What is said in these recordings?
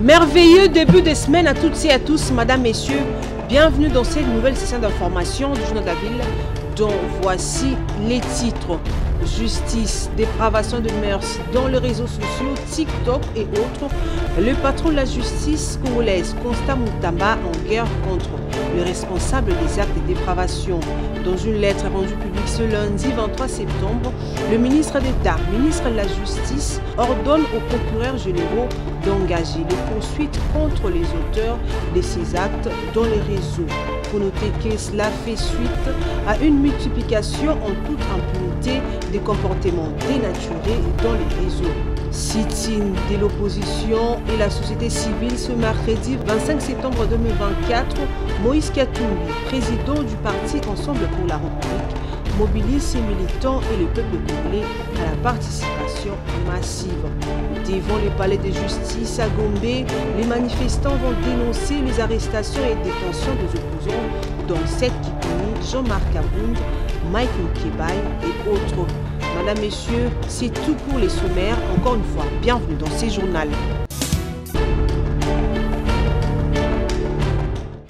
Merveilleux début de semaine à toutes et à tous, mesdames, messieurs. Bienvenue dans cette nouvelle session d'information du Journal de la Ville, dont voici les titres. Justice, dépravation de mœurs dans les réseaux sociaux, TikTok et autres. Le patron de la justice congolaise, Constant Mutamba, en guerre contre le responsable des actes de dépravation. Dans une lettre rendue publique ce lundi 23 septembre, le ministre d'État, ministre de la Justice, ordonne aux procureurs généraux d'engager des poursuites contre les auteurs de ces actes dans les réseaux. Pour noter que cela fait suite à une multiplication en toute impunité des comportements dénaturés dans les réseaux. Sit-in de l'opposition et la société civile ce mercredi 25 septembre 2024, Moïse Katumbi, président du parti Ensemble pour la République, mobilise ses militants et le peuple congolais à la participation massive. Devant le palais de justice à Gombe, les manifestants vont dénoncer les arrestations et détentions des opposants, dont Seth Kipuni, Jean-Marc Abound, Mike Moukebaye et autres. Madame, Messieurs, c'est tout pour les sommaires. Encore une fois, bienvenue dans ces journaux.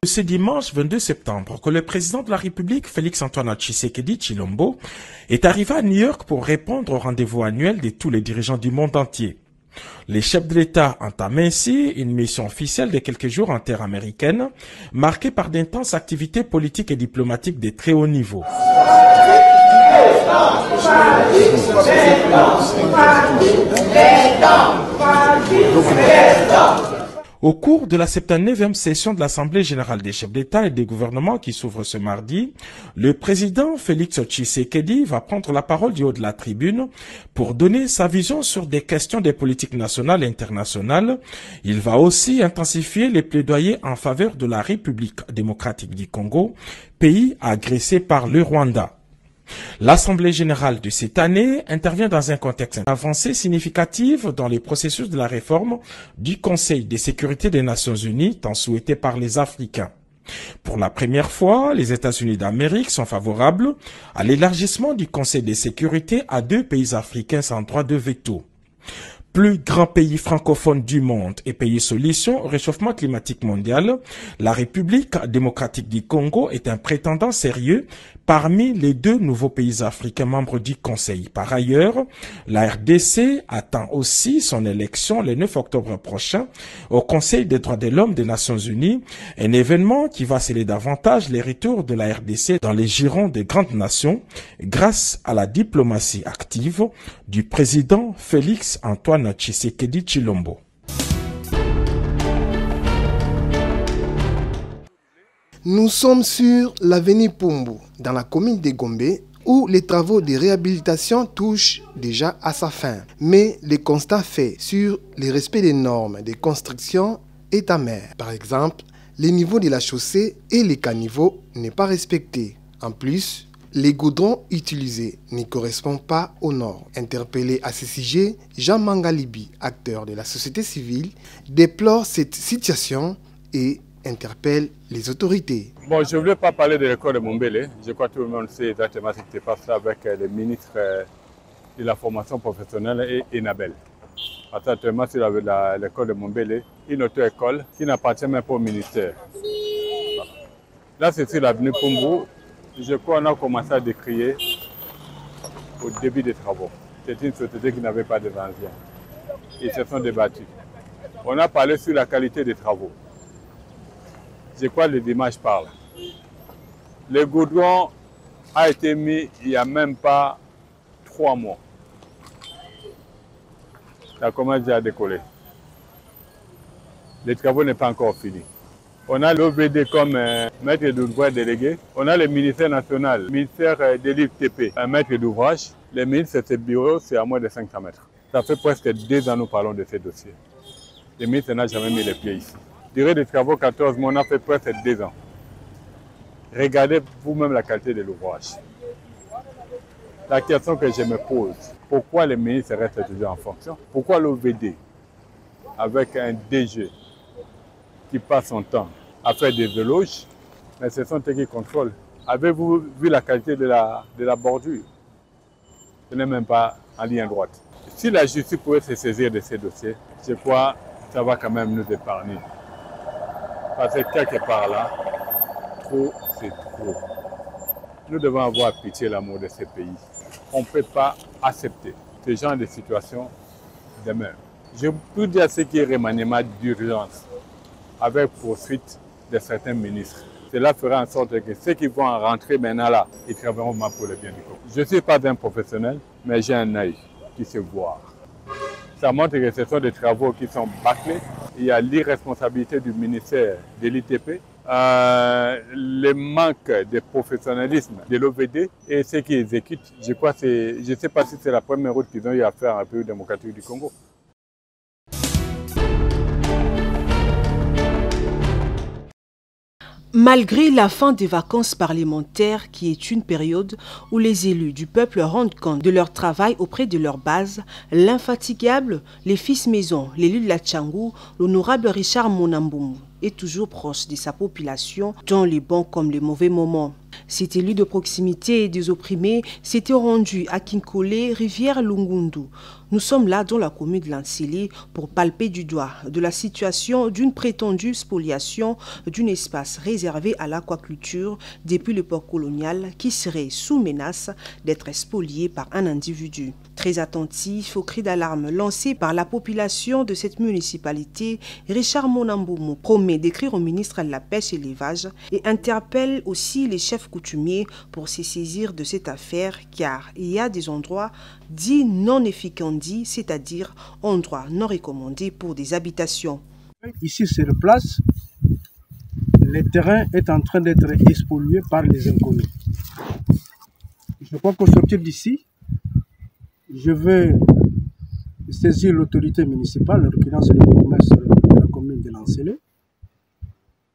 Ce dimanche 22 septembre, que le président de la République, Félix-Antoine Tshisekedi Tshilombo, est arrivé à New York pour répondre au rendez-vous annuel de tous les dirigeants du monde entier. Les chefs de l'État entament ainsi une mission officielle de quelques jours en terre américaine, marquée par d'intenses activités politiques et diplomatiques de très haut niveau. Au cours de la 79e session de l'Assemblée générale des chefs d'État et des gouvernements qui s'ouvre ce mardi, le président Félix Tshisekedi va prendre la parole du haut de la tribune pour donner sa vision sur des questions des politiques nationales et internationales. Il va aussi intensifier les plaidoyers en faveur de la République démocratique du Congo, pays agressé par le Rwanda. L'Assemblée générale de cette année intervient dans un contexte d'avancée significative dans les processus de la réforme du Conseil de sécurité des Nations Unies, tant souhaité par les Africains. Pour la première fois, les États-Unis d'Amérique sont favorables à l'élargissement du Conseil de sécurité à 2 pays africains sans droit de veto. Plus grand pays francophone du monde et pays solution au réchauffement climatique mondial, la République démocratique du Congo est un prétendant sérieux parmi les 2 nouveaux pays africains membres du Conseil. Par ailleurs, la RDC attend aussi son élection le 9 octobre prochain au Conseil des droits de l'homme des Nations Unies, un événement qui va sceller davantage les retours de la RDC dans les girons des grandes nations grâce à la diplomatie active du président Félix-Antoine Tshisekedi Tshilombo. Nous sommes sur l'avenue Pumbu, dans la commune de Gombe, où les travaux de réhabilitation touchent déjà à sa fin. Mais les constats faits sur le respect des normes de construction est amer. Par exemple, le niveau de la chaussée et les caniveaux n'est pas respecté. En plus, les goudrons utilisés ne correspondent pas aux normes. Interpellé à ce sujet, Jean Mangalibi, acteur de la société civile, déplore cette situation et interpelle les autorités. Bon, je ne voulais pas parler de l'école de Mombele. Je crois que tout le monde sait exactement ce qui se passe avec le ministre de la formation professionnelle et Enabel. Actuellement, c'est l'école de Mombele, une auto-école qui n'appartient même pas au ministère. Là, c'est sur l'avenue Pumbu. Je crois qu'on a commencé à décrier au début des travaux. C'est une société qui n'avait pas de engins. Ils se sont débattus. On a parlé sur la qualité des travaux. Je crois que les images parlent. Le goudron a été mis il n'y a même pas 3 mois. Ça commence déjà à décoller. Les travaux n'est pas encore finis. On a l'OVD comme maître d'ouvrage délégué. On a le ministère national, le ministère de l'IFTP, un maître d'ouvrage. Le ministre de ce bureau, c'est à moins de 500 mètres. Ça fait presque 2 ans que nous parlons de ces dossiers. Le ministre n'a jamais mis les pieds ici. Durée des travaux 14 mois, on a fait presque 2 ans. Regardez vous-même la qualité de l'ouvrage. La question que je me pose, pourquoi le ministre reste toujours en fonction? Pourquoi l'OVD, avec un DG qui passe son temps à faire des éloges, mais ce sont eux qui contrôlent. Avez-vous vu la qualité de la bordure? Ce n'est même pas en ligne droite. Si la justice pouvait se saisir de ces dossiers, je crois ça va quand même nous épargner. Parce que quelque part là, trop c'est trop. Nous devons avoir pitié l'amour de ces pays. On ne peut pas accepter ce genre de situation demain. Je peux dire ce qui est remaniement d'urgence avec poursuite de certains ministres. Cela fera en sorte que ceux qui vont rentrer maintenant là, ils travailleront pour le bien du Congo. Je ne suis pas un professionnel, mais j'ai un œil qui se voit. Ça montre que ce sont des travaux qui sont bâclés. Il y a l'irresponsabilité du ministère de l'ITP, le manque de professionnalisme de l'OVD et ceux qui exécutent. Je ne sais pas si c'est la première route qu'ils ont eu à faire en République démocratique du Congo. Malgré la fin des vacances parlementaires, qui est une période où les élus du peuple rendent compte de leur travail auprès de leur base, l'infatigable, les fils maison, l'élu de la Tchangou, l'honorable Richard Monamboumou, est toujours proche de sa population dans les bons comme les mauvais moments. Cet élu de proximité des opprimés s'était rendu à Kinkole, rivière Lungundu. Nous sommes là dans la commune de Lansele pour palper du doigt de la situation d'une prétendue spoliation d'un espace réservé à l'aquaculture depuis l'époque coloniale qui serait sous menace d'être spolié par un individu. Très attentif aux cris d'alarme lancés par la population de cette municipalité, Richard Monamboumou promet d'écrire au ministre de la Pêche et l'Élevage et interpelle aussi les chefs coutumiers pour se saisir de cette affaire car il y a des endroits dits non efficandis, c'est-à-dire endroits non recommandés pour des habitations. Ici sur place, le terrain est en train d'être spolié par les inconnus. Je crois qu'au sortir d'ici, je vais saisir l'autorité municipale, en l'occurrence le bourgmestre de la commune de Lansele.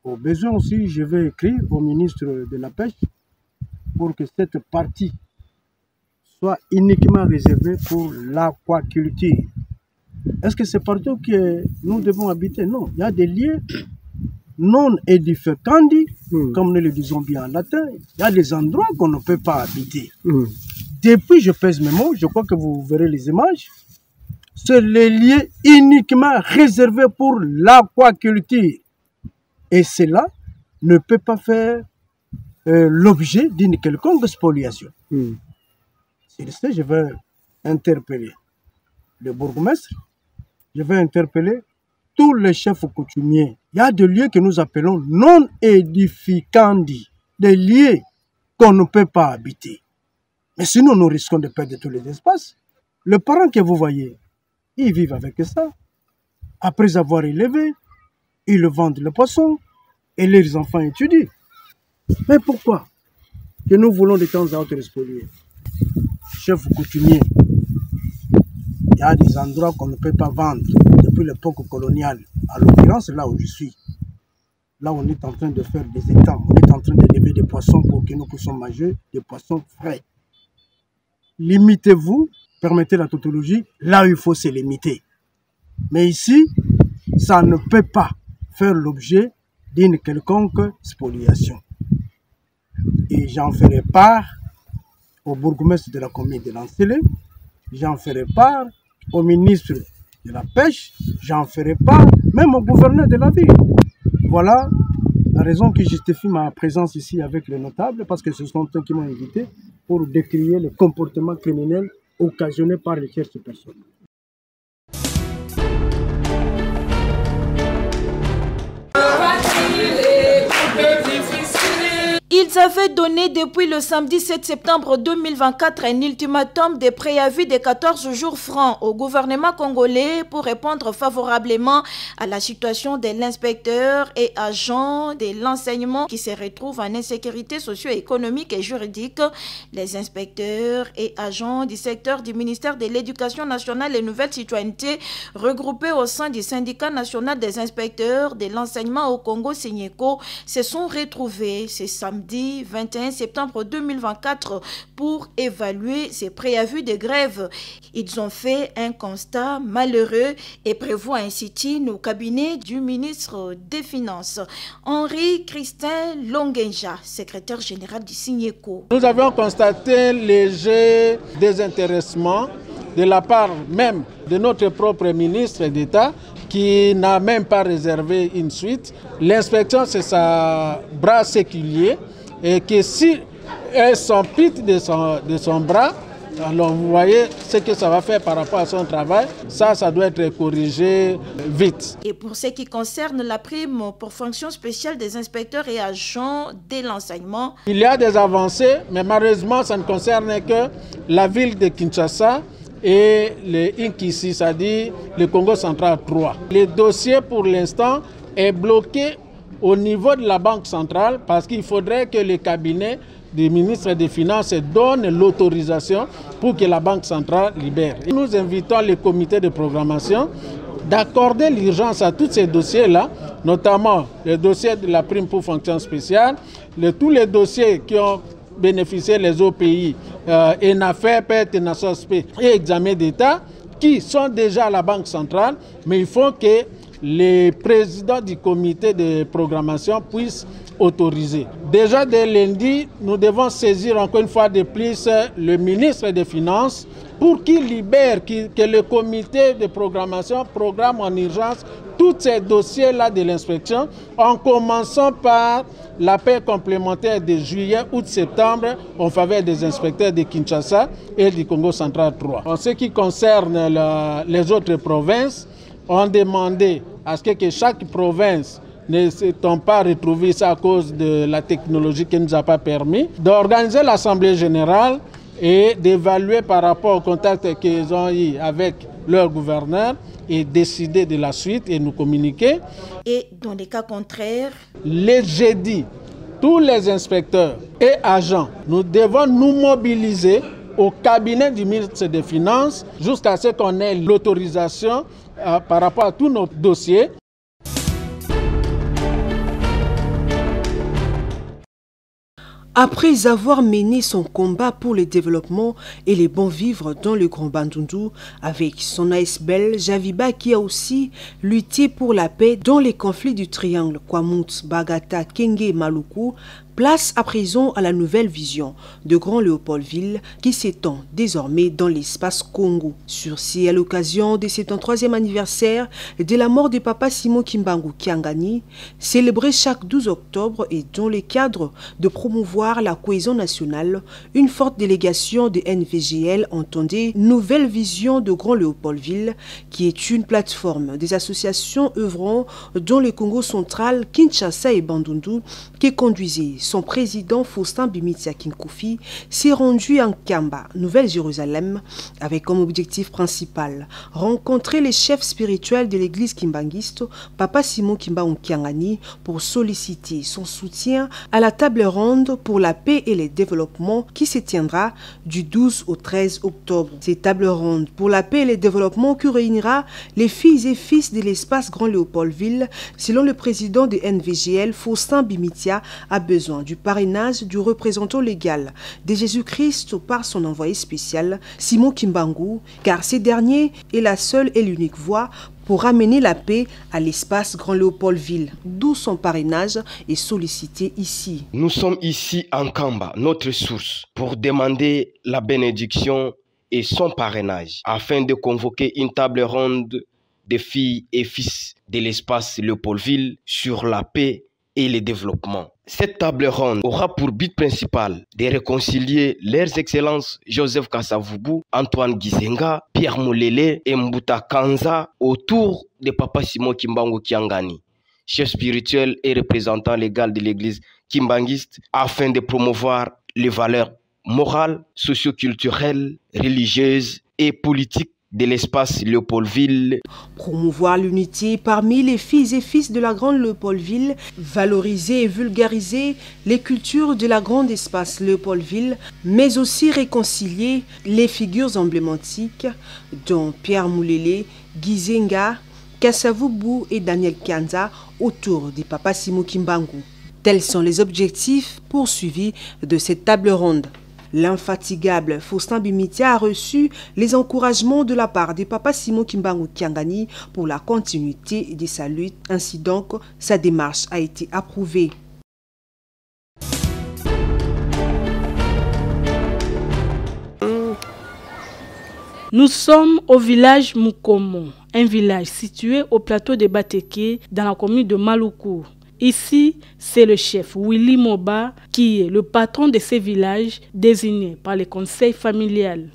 Au besoin aussi, je vais écrire au ministre de la Pêche pour que cette partie soit uniquement réservée pour l'aquaculture. Est-ce que c'est partout que nous devons habiter? Non, il y a des lieux non edificandi, comme nous le disons bien en latin. Il y a des endroits qu'on ne peut pas habiter. Depuis, je pèse mes mots, je crois que vous verrez les images. C'est les lieux uniquement réservés pour l'aquaculture. Et cela ne peut pas faire l'objet d'une quelconque spoliation. Sur ce, je vais interpeller le bourgmestre, je vais interpeller tous les chefs coutumiers. Il y a des lieux que nous appelons non edificandi, des lieux qu'on ne peut pas habiter. Mais sinon, nous risquons de perdre tous les espaces. Les parents que vous voyez, ils vivent avec ça. Après avoir élevé, ils vendent le poisson et leurs enfants étudient. Mais pourquoi que nous voulons de temps à autre les spolier? Chef coutumier, il y a des endroits qu'on ne peut pas vendre depuis l'époque coloniale. À l'occurrence, là où je suis, là on est en train de faire des étangs, on est en train d'élever des poissons pour que nous puissions manger des poissons frais. Limitez-vous, permettez la tautologie, là où il faut se limiter. Mais ici, ça ne peut pas faire l'objet d'une quelconque spoliation. Et j'en ferai part au bourgmestre de la commune de Lansele, j'en ferai part au ministre de la Pêche, j'en ferai part même au gouverneur de la ville. Voilà la raison qui justifie ma présence ici avec les notables, parce que ce sont eux qui m'ont invité pour décrier le comportement criminel occasionné par les tierces personnes. Ils avaient donné depuis le samedi 7 septembre 2024 un ultimatum de préavis de 14 jours francs au gouvernement congolais pour répondre favorablement à la situation de l'inspecteur et agent de l'enseignement qui se retrouvent en insécurité socio-économique et juridique. Les inspecteurs et agents du secteur du ministère de l'Éducation nationale et Nouvelle Citoyenneté regroupés au sein du syndicat national des inspecteurs de l'enseignement au Congo Signeko se sont retrouvés ce samedi 21 septembre 2024 pour évaluer ces préavis de grève. Ils ont fait un constat malheureux et prévoient un sit-in au cabinet du ministre des Finances. Henri Christin Longenja, secrétaire général du Signeko. Nous avons constaté un léger désintéressement de la part même de notre propre ministre d'État qui n'a même pas réservé une suite. L'inspection, c'est sa bras séculier et que si elle s'empite de son bras, alors vous voyez ce que ça va faire par rapport à son travail. Ça doit être corrigé vite. Et pour ce qui concerne la prime pour fonction spéciale des inspecteurs et agents de l'enseignement, il y a des avancées, mais malheureusement, ça ne concerne que la ville de Kinshasa et le Inkisi, c'est-à-dire le Congo central 3. Le dossier, pour l'instant, est bloqué au niveau de la Banque centrale parce qu'il faudrait que le cabinet du ministre des Finances donne l'autorisation pour que la Banque centrale libère. Nous invitons les comités de programmation d'accorder l'urgence à tous ces dossiers-là, notamment le dossier de la prime pour fonction spéciale, tous les dossiers qui ont bénéficié les autres pays, ENAFEP, TENASOSP et examen d'État, qui sont déjà à la Banque centrale, mais il faut que les présidents du comité de programmation puissent autoriser. Déjà dès lundi, nous devons saisir encore une fois de plus le ministre des Finances pour qu'il libère, que le comité de programmation programme en urgence tous ces dossiers-là de l'inspection, en commençant par la paie complémentaire de juillet, août, septembre en faveur des inspecteurs de Kinshasa et du Congo central 3. En ce qui concerne les autres provinces, on demandé à ce que chaque province ne s'étant pas retrouvé ça à cause de la technologie qui ne nous a pas permis, d'organiser l'Assemblée générale et d'évaluer par rapport au contact qu'ils ont eu avec leur gouverneur et décider de la suite et nous communiquer. Et dans les cas contraires, les jeudis, tous les inspecteurs et agents, nous devons nous mobiliser au cabinet du ministre des Finances jusqu'à ce qu'on ait l'autorisation par rapport à tous nos dossiers. Après avoir mené son combat pour le développement et les bons vivres dans le Grand Bandundu, avec son ASBL, Javiba qui a aussi lutté pour la paix dans les conflits du triangle Kwamut, Bagata, Kenge et Maluku, place à présent à la nouvelle vision de Grand Léopoldville qui s'étend désormais dans l'espace Congo. Sursis à l'occasion de cet 73e anniversaire de la mort de Papa Simon Kimbangu Kiangani, célébré chaque 12 octobre et dans le cadre de promouvoir la cohésion nationale, une forte délégation de NVGL entendait Nouvelle Vision de Grand Léopoldville, qui est une plateforme des associations œuvrant dans le Congo central, Kinshasa et Bandundu, qui conduisait son président Faustin Bimitia Kinkoufi, s'est rendu en Kamba, Nouvelle-Jérusalem, avec comme objectif principal rencontrer les chefs spirituels de l'église kimbangiste, Papa Simon Kimbangu Kiangani, pour solliciter son soutien à la table ronde pour la paix et le développement qui se tiendra du 12 au 13 octobre. Cette table ronde pour la paix et le développement qui réunira les filles et fils de l'espace Grand Léopoldville, selon le président de NVGL, Faustin Bimitia, a besoin du parrainage du représentant légal de Jésus-Christ par son envoyé spécial, Simon Kimbangu, car ce dernier est la seule et l'unique voie pour ramener la paix à l'espace Grand Léopoldville, d'où son parrainage est sollicité ici. Nous sommes ici en Kamba, notre source, pour demander la bénédiction et son parrainage, afin de convoquer une table ronde des filles et fils de l'espace Léopoldville sur la paix et le développement. Cette table ronde aura pour but principal de réconcilier leurs excellences Joseph Kasavubu, Antoine Gizenga, Pierre Moulele et Mbuta Kanza autour de Papa Simon Kimbangu Kiangani, chef spirituel et représentant légal de l'église kimbangiste, afin de promouvoir les valeurs morales, socioculturelles, religieuses et politiques de l'espace Léopoldville. Promouvoir l'unité parmi les filles et fils de la grande Léopoldville, valoriser et vulgariser les cultures de la grande espace Léopoldville, mais aussi réconcilier les figures emblématiques dont Pierre Moulele, Gizenga, Kasavubu et Daniel Kanza autour de Papa Simon Kimbangu. Tels sont les objectifs poursuivis de cette table ronde. L'infatigable Faustin Bimitia a reçu les encouragements de la part de Papa Simon Kimbangu Kiangani pour la continuité de sa lutte. Ainsi donc, sa démarche a été approuvée. Nous sommes au village Mukomo, un village situé au plateau de Bateke dans la commune de Maloukou. Ici, c'est le chef Willy Moba qui est le patron de ce village désigné par le conseil familial.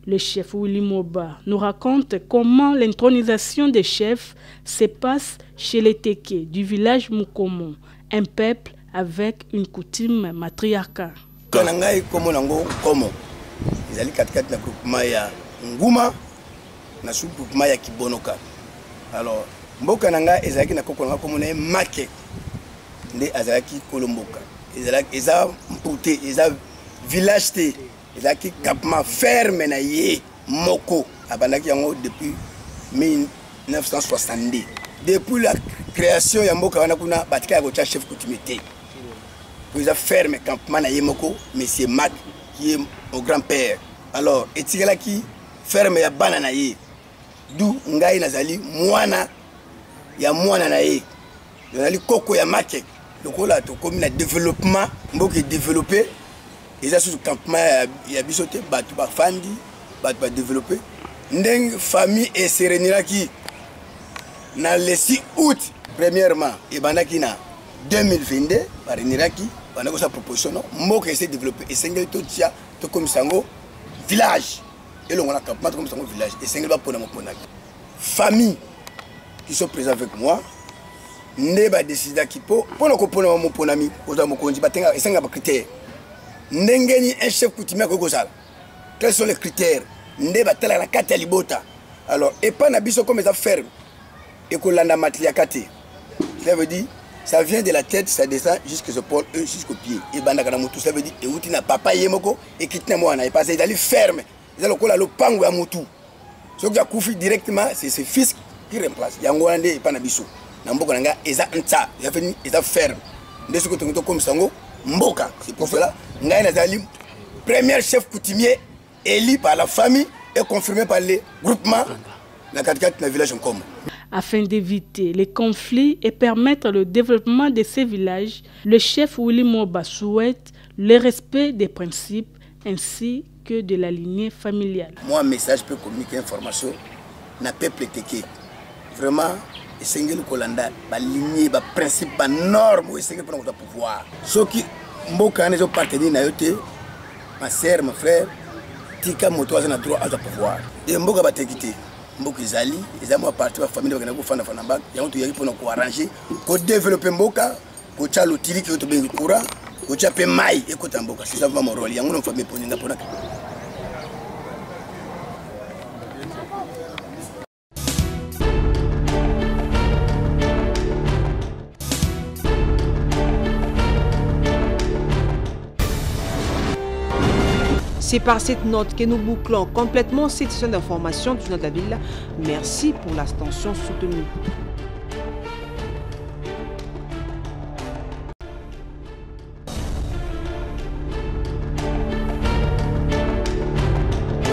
Le chef Willy Moba nous raconte comment l'intronisation des chefs se passe chez les Teke du village Mukomo, un peuple avec une coutume matriarcale. Alors, mboka nanga ezalaki na kokolanga komona make nde azalaki kolomboka eza mpute eza village te ezalaki campement ferme na ye moko abandaki yango depuis 1962. Depuis la création ya mboka wana kuna batika ya kotia chef coutumier te eza ferme campement na ye moko monsieur Mac qui est mon grand-père. Alors etikelaki ferme ya bana na ye du ngai nazali mwana ya mwana na ye nazali koko ya make lokola tokomi na développement mboka développé eza sous campement ya biso te bato bafandi bato ba développé ndenge famille esereniraki na le 6 août premièrement ebandaki na 2022 bareniraki bandako sa proposition mboka ese développé esengeli totia tokomisa yango village et l'on a campement comme ça, village. Et c'est un peu de mon famille qui sont présents avec moi. Ne ba décider qui pour nous comprendre mon ponami, aux amis qu'on dit batenga et cinq critères. N'engeni un chef coutumier comme ça. Quels sont les critères? Ne ba tela la carte libota. Alors et pas na biso comme ça ferme. Et qu'on l'a matriarcaté. Ça veut dire ça vient de la tête, ça descend jusqu'aux épaules, jusqu'aux pieds. Et bandaka mutu ça veut dire et outina papa yemoko et kitna moi na et pas d'aller ferme. C'est le cas le pango ya mutu. Ce qui a koufi directement, c'est ses fils qui remplacent. Yango ande et panabiso. Namboka nanga eza nta, ya fini eza ferme. De ce que tu comme sango mboka. C'est pour cela ngai nazali premier chef coutumier élu par la famille et confirmé par les groupements la 4 dans village en commun. Afin d'éviter les conflits et permettre le développement de ces villages, le chef Willy Moba souhaite le respect des principes ainsi que de la lignée familiale. Moi, un message peut communiquer information na peuple teke. Vraiment, essayez le Kolanda, la lignée, le principe, la norme, essayez pour notre pouvoir. Ceux qui mboka ne sont partenaires na yote, ma sœur, mon frère, tika moto azana droit à pouvoir. Et mboka ba tekité, mboka izali, ezamo parti ba famille bakana ko fanda fanda bak, yango to yaki pour ko arranger, ko développer mboka, ko cha lotili ki to bengi courant. C'est ça mon rôle. Il y a une famille pour nous. C'est par cette note que nous bouclons complètement cette session d'information du Nord de la ville. Merci pour l'attention soutenue.